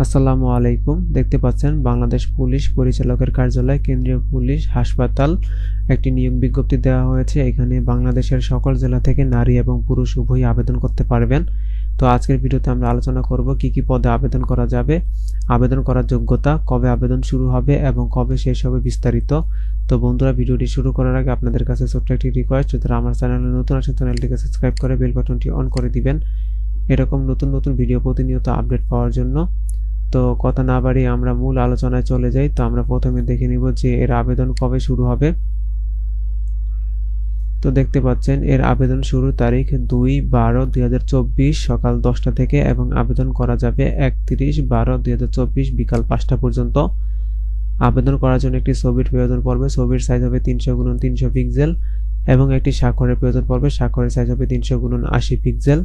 আসসালামু আলাইকুম। দেখতে পাচ্ছেন বাংলাদেশ পুলিশ পরিচালকের কার্যালয়, কেন্দ্রীয় পুলিশ হাসপাতাল একটি নিয়োগ বিজ্ঞপ্তি দেওয়া হয়েছে। এখানে বাংলাদেশের সকল জেলা থেকে নারী এবং পুরুষ উভয়ই আবেদন করতে পারবেন। তো আজকের ভিডিওতে আমরা আলোচনা করব কি কি পদে আবেদন করা যাবে, আবেদন করার যোগ্যতা, কবে আবেদন শুরু হবে এবং কবে শেষ হবে বিস্তারিত। তো বন্ধুরা, ভিডিওটি শুরু করার আগে আপনাদের কাছে ছোট্ট একটি রিকোয়েস্ট, যদি আমার চ্যানেলে নতুন আসেন চ্যানেলটিকে সাবস্ক্রাইব করে বেল বাটনটি অন করে দিবেন এরকম নতুন নতুন ভিডিও প্রতিনিয়ত আপডেট পাওয়ার জন্য। তো কথা না বাড়িয়ে আমরা মূল আলোচনায় চলে যাই। তো আমরা প্রথমে দেখে নিব যে এর আবেদন কবে শুরু হবে। তো দেখতে পাচ্ছেন এর আবেদন শুরুর তারিখ 2/12/2024 সকাল 10টা থেকে এবং আবেদন করা যাবে 31/12/2024 বিকাল 5টা পর্যন্ত। আবেদন করার জন্য একটি ছবির প্রয়োজন পড়বে। ছবির সাইজ হবে 300x300 পিক্সেল এবং একটি স্বাক্ষরের প্রয়োজন পড়বে। স্বাক্ষরের সাইজ হবে 300x80 পিক্সেল।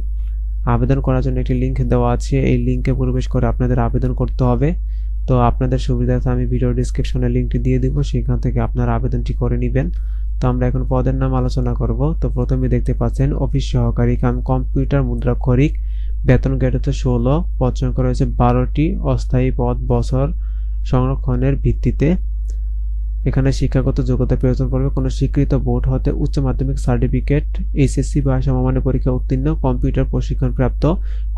আবেদন করার জন্য একটি লিঙ্ক দেওয়া আছে, এই লিঙ্কে প্রবেশ করে আপনাদের আবেদন করতে হবে। তো আপনাদের সুবিধার্থে আমি ভিডিও ডিসক্রিপশনে লিঙ্কটি দিয়ে দিব, সেখান থেকে আপনারা আবেদনটি করে নেবেন। তো আমরা এখন পদের নাম আলোচনা করব। তো প্রথমে দেখতে পাচ্ছেন অফিস সহকারী কাম কম্পিউটার মুদ্রাক্ষরিক, বেতন গ্রেড হচ্ছে 16, পদ সংখ্যা রয়েছে 12টি, অস্থায়ী পদ বছর সংরক্ষণের ভিত্তিতে। এখানে শিক্ষাগত যোগ্যতা প্রয়োজন পড়বে কোনো স্বীকৃত বোর্ড হতে উচ্চ মাধ্যমিক সার্টিফিকেট, এইচএসসি বা সমমানের পরীক্ষা উত্তীর্ণ, কম্পিউটার প্রশিক্ষণ প্রাপ্ত,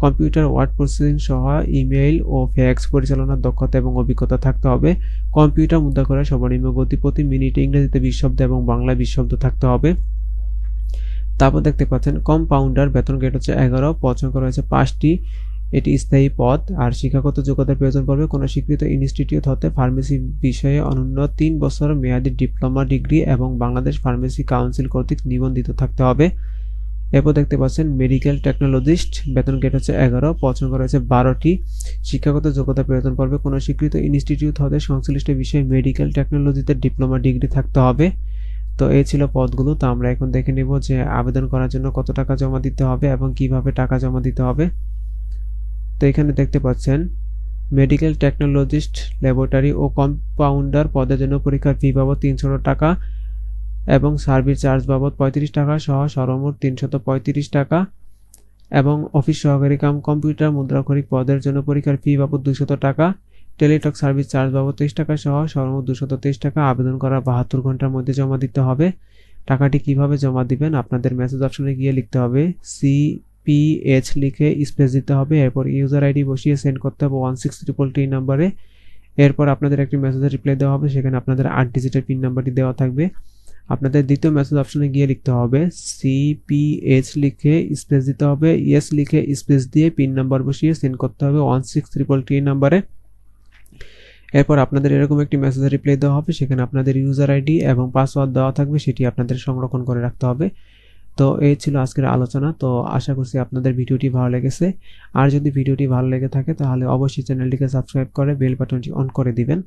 কম্পিউটার ওয়ার্ড প্রসেসিং সহ ইমেইল ও ফ্যাক্স পরিচালনার দক্ষতা এবং অভিজ্ঞতা থাকতে হবে। কম্পিউটার মুদ্রাক্ষরের সর্বনিম্ন গতি প্রতি মিনিটে ইংরেজিতে 20 শব্দ এবং বাংলায় 20 শব্দ থাকতে হবে। তারপর দেখতে পাচ্ছেন কম্পাউন্ডার, বেতন গ্রেড হচ্ছে 11, পদ সংখ্যা রয়েছে 5টি, এটি স্থায়ী পদ। আর শিক্ষাগত যোগ্যতার প্রয়োজন পড়বে কোনো স্বীকৃত ইনস্টিটিউট হতে ফার্মেসি বিষয়ে অনন্য 3 বছর মেয়াদী ডিপ্লোমা ডিগ্রি এবং বাংলাদেশ ফার্মেসি কাউন্সিল কর্তৃক নিবন্ধিত থাকতে হবে। এরপর দেখতে পাচ্ছেন মেডিকেল টেকনোলজিস্ট, বেতন গ্রেড হচ্ছে 11, পদ সংখ্যা রয়েছে 12টি, শিক্ষাগত যোগ্যতার প্রয়োজন পড়বে কোনো স্বীকৃত ইনস্টিটিউট হতে সংশ্লিষ্ট বিষয়ে মেডিকেল টেকনোলজিতে ডিপ্লোমা ডিগ্রি থাকতে হবে। তো এই ছিল পদগুলো। তো আমরা এখন দেখে নেব যে আবেদন করার জন্য কত টাকা জমা দিতে হবে এবং কিভাবে টাকা জমা দিতে হবে। তো এখানে দেখতে পাচ্ছেন মেডিকেল টেকনোলজিস্ট, ল্যাবরেটরি ও কম্পাউন্ডার পদের জন্য পরীক্ষার ফি বাবদ 300 টাকা এবং সার্ভিস চার্জ বাবদ 35 টাকা সহ সর্বমোট 335 টাকা, এবং অফিস সহকারী কাম কম্পিউটার মুদ্রাক্ষরিক পদের জন্য পরীক্ষার ফি বাবদ 200 টাকা, টেলিটক সার্ভিস চার্জ বাবদ 30 টাকা সহ সর্বমোট 223 টাকা। আবেদন করার 72 ঘন্টার মধ্যে জমা দিতে হবে। টাকাটি কিভাবে জমা দিবেন, আপনাদের মেসেজ অপশনে গিয়ে লিখতে হবে CPH লিখে স্পেস দিতে হবে, এরপর ইউজার আইডি বসিয়ে সেন্ড করতে হবে 16333 নাম্বারে। এরপর আপনাদের একটি মেসেজের রিপ্লাই দেওয়া হবে, সেখানে আপনাদের 8 ডিজিটের পিন নাম্বারটি দেওয়া থাকবে। আপনাদের দ্বিতীয় মেসেজ অপশনে গিয়ে লিখতে হবে CPH লিখে স্পেস দিতে হবে, ইয়েস লিখে স্পেস দিয়ে পিন নাম্বার বসিয়ে সেন্ড করতে হবে 16333 নাম্বারে। এরপর আপনাদের এরকম একটি মেসেজের রিপ্লাই দেওয়া হবে, সেখানে আপনাদের ইউজার আইডি এবং পাসওয়ার্ড দেওয়া থাকবে, সেটি আপনাদের সংরক্ষণ করে রাখতে হবে। তো এই ছিল আজকের আলোচনা। তো আশা করছি আপনাদের ভিডিওটি ভালো লেগেছে। আর যদি ভিডিওটি ভালো লেগে থাকে তাহলে অবশ্যই চ্যানেলটিকে সাবস্ক্রাইব করে বেল বাটনটি অন করে দিবেন।